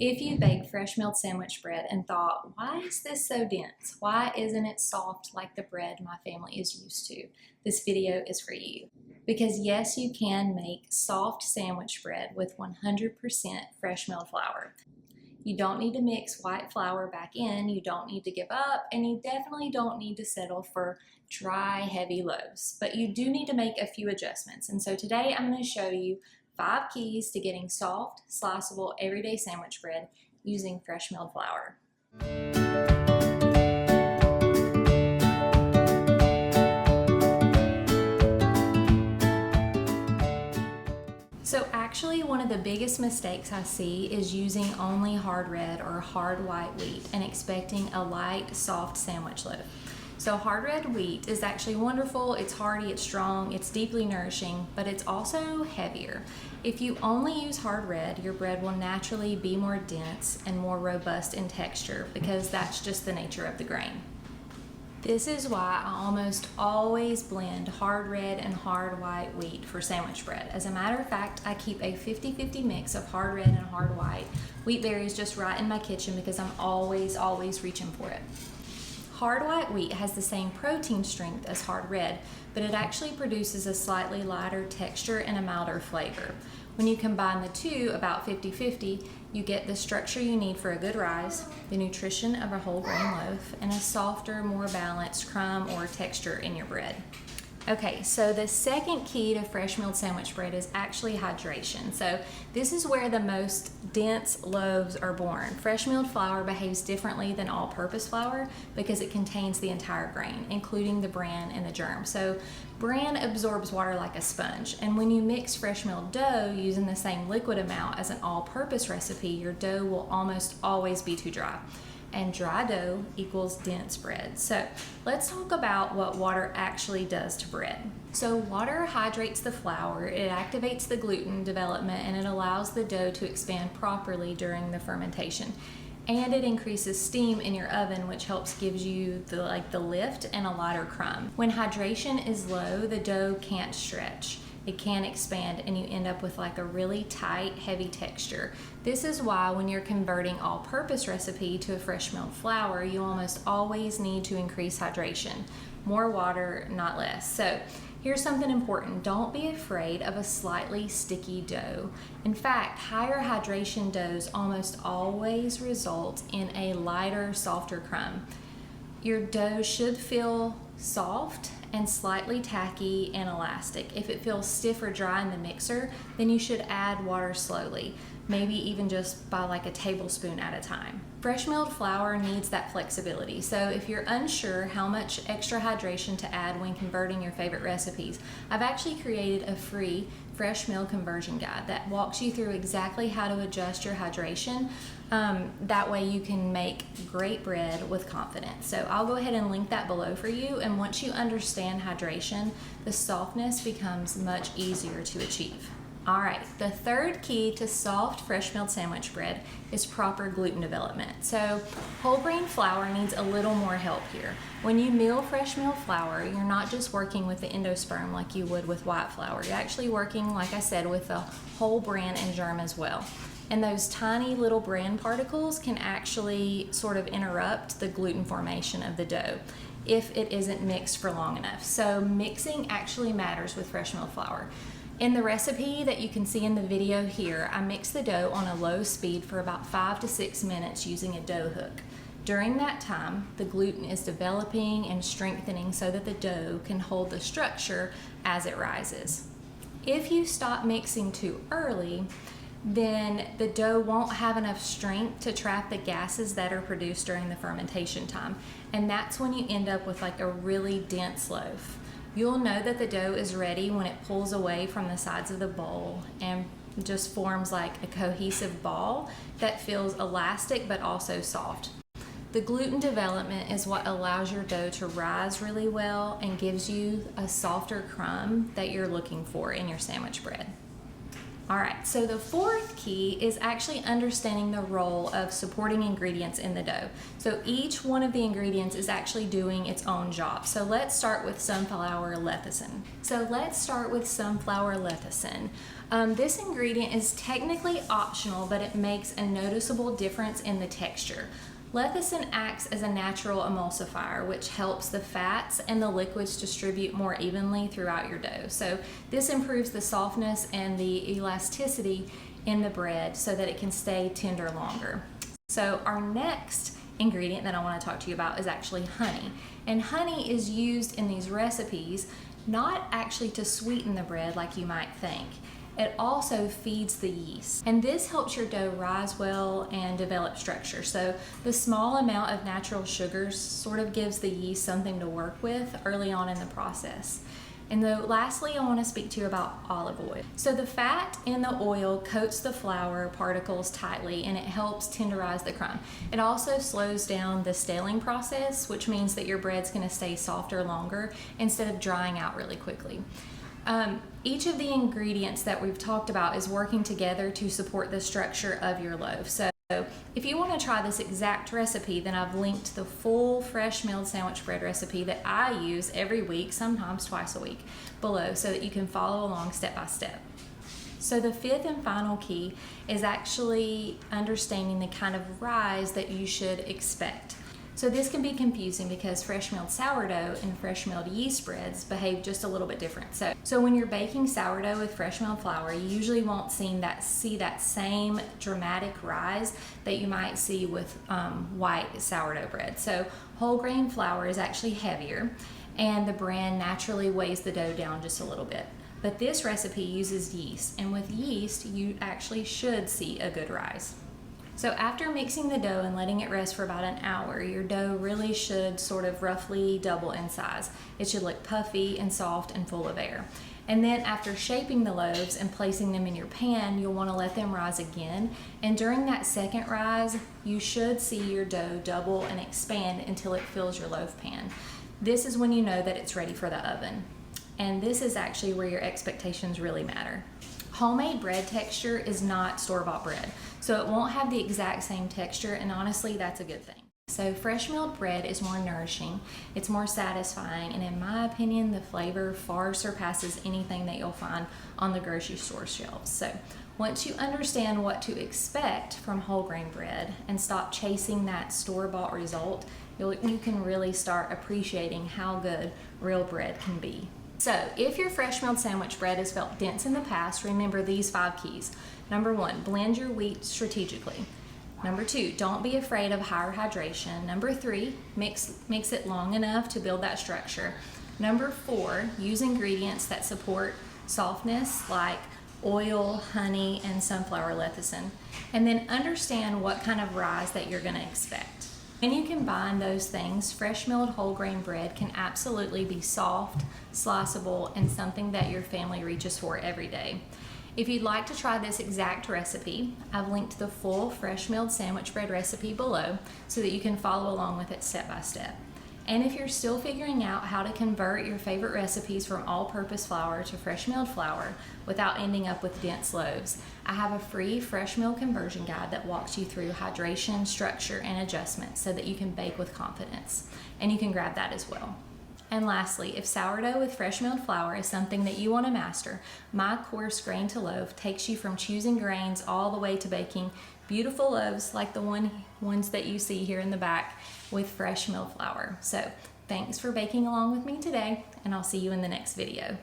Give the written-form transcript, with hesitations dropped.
If you baked fresh milled sandwich bread and thought, why is this so dense? Why isn't it soft like the bread my family is used to? This video is for you. Because yes, you can make soft sandwich bread with 100% fresh milled flour. You don't need to mix white flour back in, you don't need to give up, and you definitely don't need to settle for dry, heavy loaves. But you do need to make a few adjustments. And so today I'm going to show you 5 keys to getting soft, sliceable, everyday sandwich bread using fresh milled flour. So actually one of the biggest mistakes I see is using only hard red or hard white wheat and expecting a light, soft sandwich loaf. So hard red wheat is actually wonderful, it's hearty, it's strong, it's deeply nourishing, but it's also heavier. If you only use hard red, your bread will naturally be more dense and more robust in texture because that's just the nature of the grain. This is why I almost always blend hard red and hard white wheat for sandwich bread. As a matter of fact, I keep a 50-50 mix of hard red and hard white. Wheat varies just right in my kitchen because I'm always reaching for it. Hard white wheat has the same protein strength as hard red, but it actually produces a slightly lighter texture and a milder flavor. When you combine the two, about 50-50, you get the structure you need for a good rise, the nutrition of a whole grain loaf, and a softer, more balanced crumb or texture in your bread. Okay, so the second key to fresh milled sandwich bread is actually hydration. So this is where the most dense loaves are born. Fresh milled flour behaves differently than all-purpose flour because it contains the entire grain, including the bran and the germ. So bran absorbs water like a sponge, and when you mix fresh milled dough using the same liquid amount as an all-purpose recipe, your dough will almost always be too dry. And dry dough equals dense bread. So let's talk about what water actually does to bread. So water hydrates the flour, it activates the gluten development, and it allows the dough to expand properly during the fermentation. And it increases steam in your oven, which gives you the lift and a lighter crumb. When hydration is low, the dough can't stretch. It can expand and you end up with like a really tight, heavy texture. This is why when you're converting all-purpose recipe to a fresh milled flour, you almost always need to increase hydration. More water, not less. So here's something important. Don't be afraid of a slightly sticky dough. In fact, higher hydration doughs almost always result in a lighter, softer crumb. Your dough should feel soft and slightly tacky and elastic. If it feels stiff or dry in the mixer, then you should add water slowly, maybe even just by like a tablespoon at a time. Fresh milled flour needs that flexibility, so if you're unsure how much extra hydration to add when converting your favorite recipes, I've actually created a free fresh milled conversion guide that walks you through exactly how to adjust your hydration. That way you can make great bread with confidence. So I'll go ahead and link that below for you, and once you understand hydration, the softness becomes much easier to achieve. All right, the third key to soft fresh milled sandwich bread is proper gluten development. So whole grain flour needs a little more help here. When you mill fresh milled flour, you're not just working with the endosperm like you would with white flour. You're actually working, like I said, with the whole bran and germ as well. And those tiny little bran particles can actually sort of interrupt the gluten formation of the dough if it isn't mixed for long enough. So mixing actually matters with fresh milled flour. In the recipe that you can see in the video here, I mix the dough on a low speed for about 5 to 6 minutes using a dough hook. During that time, the gluten is developing and strengthening so that the dough can hold the structure as it rises. If you stop mixing too early, then the dough won't have enough strength to trap the gases that are produced during the fermentation time. And that's when you end up with like a really dense loaf. You'll know that the dough is ready when it pulls away from the sides of the bowl and just forms like a cohesive ball that feels elastic but also soft. The gluten development is what allows your dough to rise really well and gives you a softer crumb that you're looking for in your sandwich bread. All right, so the fourth key is actually understanding the role of supporting ingredients in the dough. So each one of the ingredients is actually doing its own job. So let's start with sunflower lecithin. This ingredient is technically optional, but it makes a noticeable difference in the texture. Lecithin acts as a natural emulsifier, which helps the fats and the liquids distribute more evenly throughout your dough. So this improves the softness and the elasticity in the bread so that it can stay tender longer. So our next ingredient that I want to talk to you about is actually honey. And honey is used in these recipes not actually to sweeten the bread like you might think. It also feeds the yeast, and this helps your dough rise well and develop structure. So the small amount of natural sugars sort of gives the yeast something to work with early on in the process. And lastly, I want to speak to you about olive oil. So the fat in the oil coats the flour particles tightly, and it helps tenderize the crumb. It also slows down the staling process, which means that your bread's going to stay softer longer instead of drying out really quickly. Each of the ingredients that we've talked about is working together to support the structure of your loaf. So if you want to try this exact recipe, then I've linked the full fresh milled sandwich bread recipe that I use every week, sometimes twice a week, below so that you can follow along step by step. So the fifth and final key is actually understanding the kind of rise that you should expect. So this can be confusing because fresh milled sourdough and fresh milled yeast breads behave just a little bit different. So when you're baking sourdough with fresh milled flour, you usually won't see that same dramatic rise that you might see with white sourdough bread. So whole grain flour is actually heavier, and the bran naturally weighs the dough down just a little bit. But this recipe uses yeast, and with yeast, you actually should see a good rise. So after mixing the dough and letting it rest for about an hour, your dough really should sort of roughly double in size. It should look puffy and soft and full of air. And then after shaping the loaves and placing them in your pan, you'll want to let them rise again. And during that second rise, you should see your dough double and expand until it fills your loaf pan. This is when you know that it's ready for the oven. And this is actually where your expectations really matter. Homemade bread texture is not store-bought bread, so it won't have the exact same texture, and honestly, that's a good thing. So fresh milled bread is more nourishing, it's more satisfying, and in my opinion, the flavor far surpasses anything that you'll find on the grocery store shelves. So once you understand what to expect from whole grain bread and stop chasing that store-bought result, you can really start appreciating how good real bread can be. So if your fresh milled sandwich bread has felt dense in the past, remember these 5 keys. Number 1, blend your wheat strategically. Number 2, don't be afraid of higher hydration. Number 3, mix it long enough to build that structure. Number 4, use ingredients that support softness like oil, honey, and sunflower lecithin. And then understand what kind of rise that you're going to expect. When you combine those things, fresh milled whole grain bread can absolutely be soft, sliceable, and something that your family reaches for every day. If you'd like to try this exact recipe, I've linked the full fresh milled sandwich bread recipe below so that you can follow along with it step by step. And if you're still figuring out how to convert your favorite recipes from all-purpose flour to fresh milled flour without ending up with dense loaves, I have a free fresh milled conversion guide that walks you through hydration, structure, and adjustment so that you can bake with confidence. And you can grab that as well. And lastly, if sourdough with fresh milled flour is something that you want to master, my course Grain to Loaf takes you from choosing grains all the way to baking beautiful loaves like the ones that you see here in the back with fresh milled flour. So thanks for baking along with me today, and I'll see you in the next video.